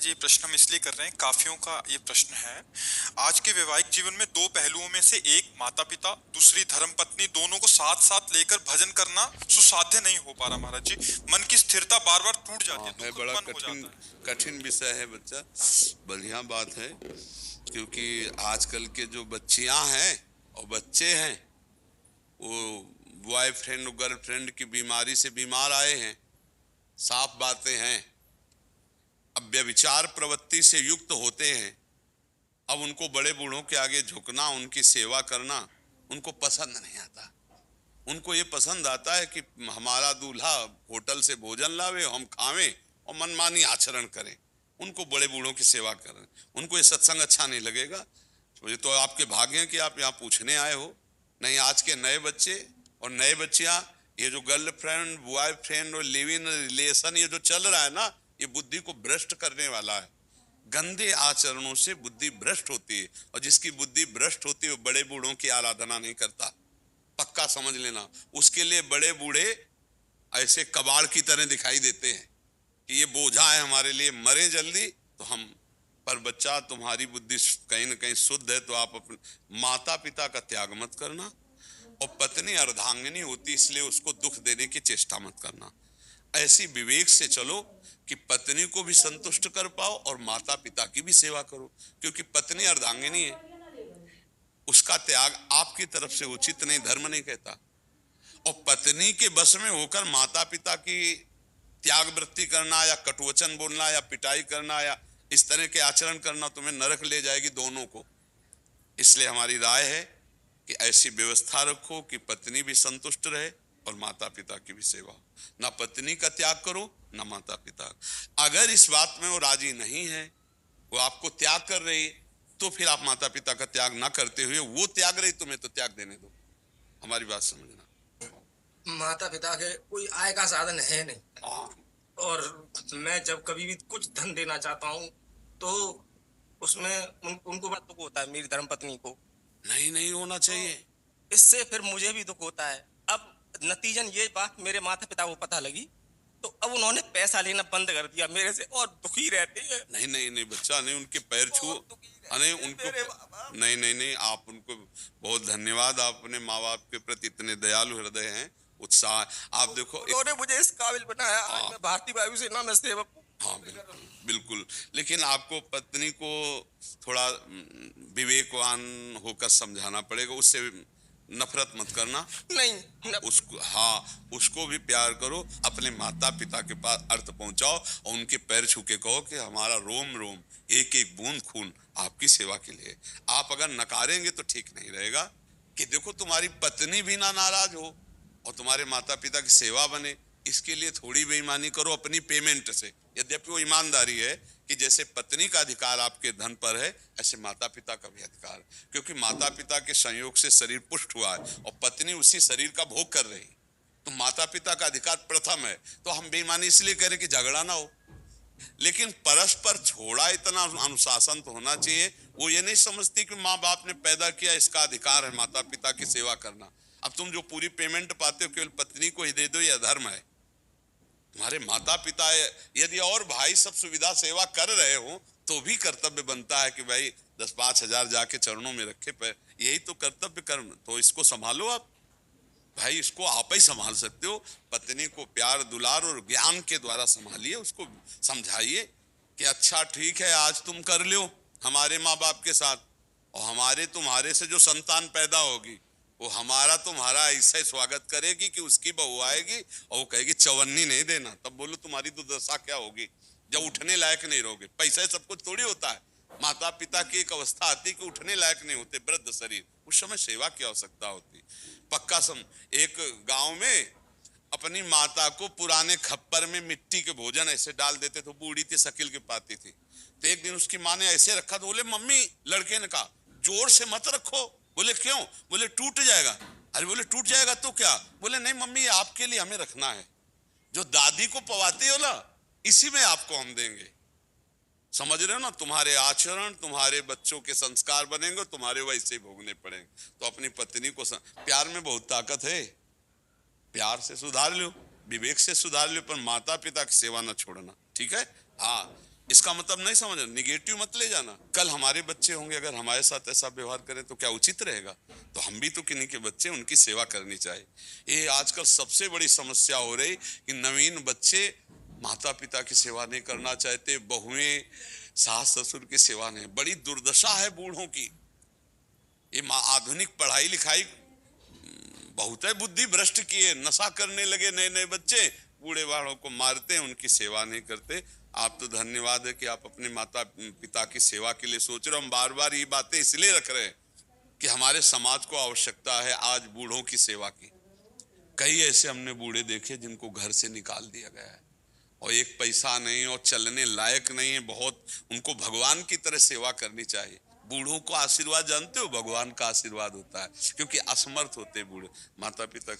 महाराज ये प्रश्न हम इसलिए कर रहे हैं, काफियों का ये प्रश्न है। आज के वैवाहिक जीवन में दो पहलुओं में से एक माता पिता, दूसरी धर्मपत्नी, दोनों को साथ साथ लेकर भजन करना सुसाध्य नहीं हो पा रहा महाराज जी। मन की स्थिरता बार बार टूट जाती है, है दुख बड़ा उत्पन्न हो कठिन जाता है। कठिन विषय है बच्चा। बढ़िया बात है, क्योंकि आजकल के जो बच्चियां हैं और बच्चे हैं वो बॉयफ्रेंड और गर्लफ्रेंड की बीमारी से बीमार आए हैं। साफ बातें हैं। अब व्यभिचार प्रवृत्ति से युक्त होते हैं। अब उनको बड़े बूढ़ों के आगे झुकना, उनकी सेवा करना उनको पसंद नहीं आता। उनको ये पसंद आता है कि हमारा दूल्हा होटल से भोजन लावे, हम खावें और मनमानी आचरण करें। उनको बड़े बूढ़ों की सेवा करें। उनको ये सत्संग अच्छा नहीं लगेगा। तो ये तो आपके भाग्य हैं कि आप यहाँ पूछने आए हो। नहीं, आज के नए बच्चे और नए बच्चियां, ये जो गर्लफ्रेंड बॉयफ्रेंड और लिव इन रिलेशन ये जो चल रहा है ना, ये बुद्धि को भ्रष्ट करने वाला है। गंदे आचरणों से बुद्धि भ्रष्ट होती है, और जिसकी बुद्धि भ्रष्ट होती है वो बड़े बूढ़ों की आराधना नहीं करता। पक्का समझ लेना। उसके लिए बड़े बूढ़े ऐसे कबाड़ की तरह दिखाई देते हैं कि ये बोझा है हमारे लिए, मरे जल्दी तो हम। पर बच्चा, तुम्हारी बुद्धि कहीं ना कहीं शुद्ध है तो आप अपने माता पिता का त्याग मत करना। और पत्नी अर्धांगिनी होती, इसलिए उसको दुख देने की चेष्टा मत करना। ऐसी विवेक से चलो कि पत्नी को भी संतुष्ट कर पाओ और माता पिता की भी सेवा करो, क्योंकि पत्नी अर्धांगिनी है। उसका त्याग आपकी तरफ से उचित नहीं, धर्म नहीं कहता। और पत्नी के बस में होकर माता पिता की त्याग वृत्ति करना या कटुवचन बोलना या पिटाई करना या इस तरह के आचरण करना तुम्हें नरक ले जाएगी दोनों को। इसलिए हमारी राय है कि ऐसी व्यवस्था रखो कि पत्नी भी संतुष्ट रहे और माता पिता की भी सेवा। ना पत्नी का त्याग करो ना माता पिता। अगर इस बात में वो राजी नहीं है, वो आपको त्याग कर रही है, तो फिर आप माता पिता का त्याग ना करते हुए वो त्याग रही, तुम्हें तो त्याग देने दो। हमारी बात समझना। माता पिता के कोई आय का साधन है नहीं, और मैं जब कभी भी कुछ धन देना चाहता हूँ तो उसमें उनको बड़ा दुख होता है, मेरी धर्मपत्नी को। नहीं, नहीं होना चाहिए। तो इससे फिर मुझे भी दुख होता है। अब नतीजन ये बात मेरे माता पिता को पता लगी तो अब उन्होंने पैसा लेना बंद कर दिया मेरे से, और दुखी रहते हैं। नहीं नहीं नहीं बच्चा, नहीं, उनके पैर छू। नहीं उनको, नहीं नहीं नहीं, आप उनको बहुत धन्यवाद। आप अपने माँ बाप के प्रति इतने दयालु हृदय हैं, उत्साह। आप देखो, उन्होंने मुझे इस काबिल बनाया। आज मैं भारतीय वायुसेना में सेवक हूँ। हाँ बिल्कुल बिल्कुल। लेकिन आपको पत्नी को थोड़ा विवेकवान होकर समझाना पड़ेगा। उससे नफरत मत करना। नहीं, उसको, हाँ, उसको भी प्यार करो। अपने माता पिता के पास अर्थ पहुंचाओ और उनके पैर छू के कहो कि हमारा रोम रोम, एक एक बूंद खून आपकी सेवा के लिए। आप अगर नकारेंगे तो ठीक नहीं रहेगा। कि देखो, तुम्हारी पत्नी भी ना नाराज हो और तुम्हारे माता पिता की सेवा बने। इसके लिए थोड़ी बेईमानी करो अपनी पेमेंट से। यद्यपि वो ईमानदारी है कि जैसे पत्नी का अधिकार आपके धन पर है, ऐसे माता पिता का भी अधिकार, क्योंकि माता पिता के संयोग से शरीर पुष्ट हुआ है और पत्नी उसी शरीर का भोग कर रही, तो माता पिता का अधिकार प्रथम है। तो हम बेईमानी इसलिए कह रहे कि झगड़ा ना हो, लेकिन परस्पर थोड़ा इतना अनुशासन तो होना चाहिए। वो ये नहीं समझती कि माँ बाप ने पैदा किया, इसका अधिकार है माता पिता की सेवा करना। अब तुम जो पूरी पेमेंट पाते हो केवल पत्नी को ही दे दो, ये अधर्म है। तुम्हारे माता पिता यदि और भाई सब सुविधा सेवा कर रहे हो तो भी कर्तव्य बनता है कि भाई 10-5 हजार जाके चरणों में रखे पैर। यही तो कर्तव्य कर्म। तो इसको संभालो आप भाई, इसको आप ही संभाल सकते हो। पत्नी को प्यार दुलार और ज्ञान के द्वारा संभालिए, उसको समझाइए कि अच्छा ठीक है, आज तुम कर लो हमारे माँ बाप के साथ, और हमारे तुम्हारे से जो संतान पैदा होगी वो हमारा तुम्हारा ऐसा ही स्वागत करेगी कि उसकी बहू आएगी और वो कहेगी चवन्नी नहीं देना। तब बोलो तुम्हारी दुर्दशा क्या होगी, जब उठने लायक नहीं रहोगे। पैसा सब कुछ थोड़ी होता है। माता पिता की एक अवस्था आती कि उठने लायक नहीं होते, वृद्ध शरीर, उस समय सेवा की आवश्यकता होती। पक्का एक गांव में अपनी माता को पुराने खप्पर में मिट्टी के भोजन ऐसे डाल देते थे। बूढ़ी थी, शकील की पाती थी। तो एक दिन उसकी माँ ने ऐसे रखा तो बोले मम्मी, लड़के ने कहा जोर से मत रखो। बोले क्यों? बोले टूट जाएगा। अरे बोले टूट जाएगा तो क्या? बोले नहीं मम्मी, आपके लिए हमें रखना है। जो दादी को पवाते हो ना, इसी में आपको हम देंगे। समझ रहे हो ना? तुम्हारे आचरण, तुम्हारे बच्चों के संस्कार बनेंगे, तुम्हारे वैसे ही भोगने पड़ेंगे। तो अपनी पत्नी को प्यार में बहुत ताकत है, प्यार से सुधार लो, विवेक से सुधार लो, पर माता पिता की सेवा न छोड़ना। ठीक है? हाँ, इसका मतलब नहीं समझना, निगेटिव मत ले जाना। कल हमारे बच्चे होंगे, अगर हमारे साथ ऐसा व्यवहार करें तो क्या उचित रहेगा? तो हम भी तो किन्हीं के बच्चे, उनकी सेवा करनी चाहिए। ये आजकल सबसे बड़ी समस्या हो रही कि नवीन बच्चे माता पिता की सेवा नहीं करना चाहते, बहुएं सास ससुर की सेवा नहीं। बड़ी दुर्दशा है बूढ़ों की। ये आधुनिक पढ़ाई लिखाई बहुत है बुद्धि भ्रष्ट किए, नशा करने लगे नए नए बच्चे, बूढ़े बाड़ों को मारते हैं, उनकी सेवा नहीं करते। आप तो धन्यवाद है कि आप अपने माता पिता की सेवा के लिए सोच रहे हो। हम बार बार ये बातें इसलिए रख रहे हैं कि हमारे समाज को आवश्यकता है आज बूढ़ों की सेवा की। कई ऐसे हमने बूढ़े देखे जिनको घर से निकाल दिया गया है और एक पैसा नहीं और चलने लायक नहीं है। बहुत उनको भगवान की तरह सेवा करनी चाहिए। बूढ़ों को आशीर्वाद जानते हो, भगवान का आशीर्वाद होता है, क्योंकि असमर्थ होते बूढ़े माता पिता।